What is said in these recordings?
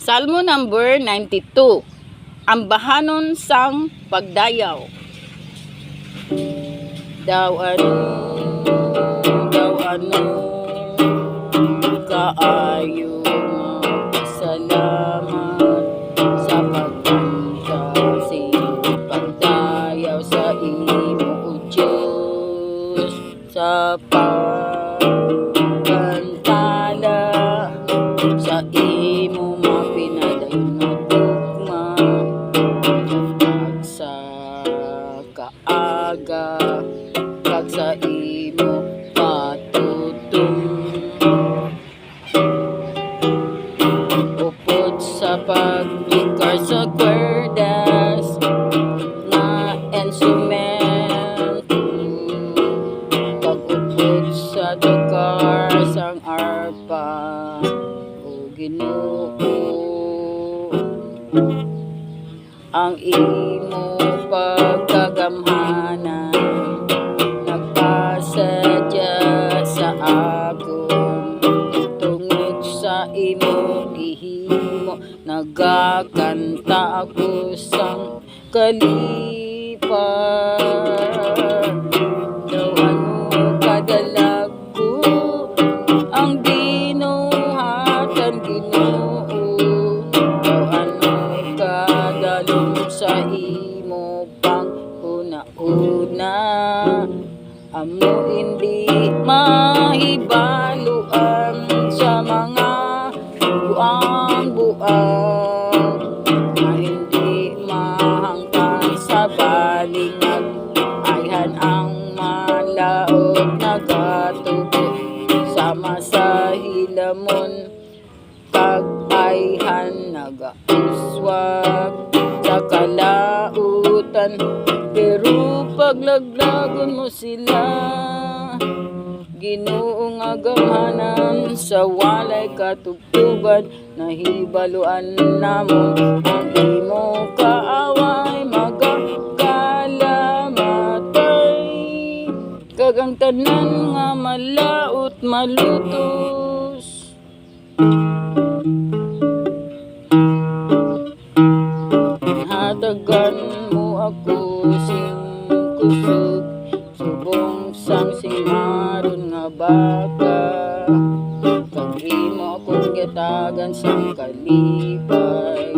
Salmo number 92. Ambahanon sang pagdayaw. Daw ano kaayo salamat sa pagkanta pagdayaw sa imo o Diyos sa pagkantala sa imo mapinadayon na tugma kag sa kaaga kag sa imo patutong upod sa paglikar sa kwerdas nga instrumento pag-upod sa tukar sang arpa o Ginoo ang imo pagkagamhanan nagpasadya sa akon tungod sa imo gihimo nagakanta ako sang kalipan daw ano kadalag ko ang binuhatan Ginoo daw ano kadalom sa imo pang una-una amo hindi mahibaluan sa mga buang-buang na hindi mahangkan sa balingag ayhan ang malaog nagatubo sama sa hilamon kag ayhan nagauswag sa kalautan pero paglaglagon mo sila Ginoo nga gamhanan sa walay katugtuban nahibaluan namon ang imo kaaway magakalamatay kag ang tanan nga malaut malutos hatagan mo ako sing kusog subong sang simaron nga baka kag imo akong gitagan sang kalipay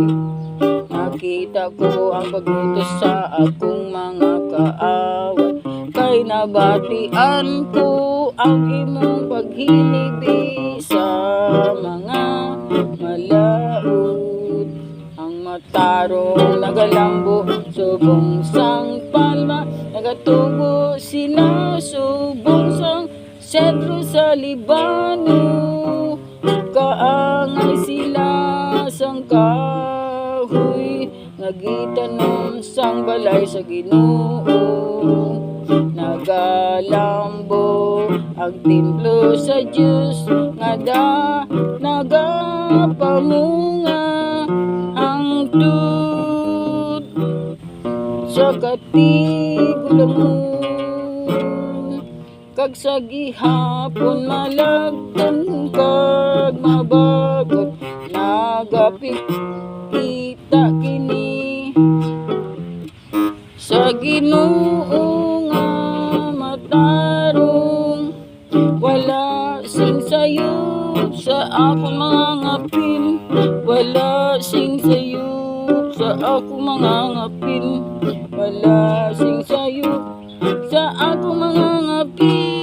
nakita ko ang paglutos sa akong mga kaaway kay nabatian ko ang imong paghilibig sa mga malaut ang matarong nagalambo subong sang palma nagatubo sila subong sang sentro sa Libano kaangay sila sang kahoy nagitanom sang balay sa Ginoo nagalambo ang templo sa Diyos nga nagapamunga ang tut sa katigulamon kag sa gihapon malagtan kag mabagot nagapikita kini sa Ginoo nga matarong wala sing sayop sa akong mga ngapin wala sing sayop sa akong mga ngapin wala sing sayop sa akong mga ngapin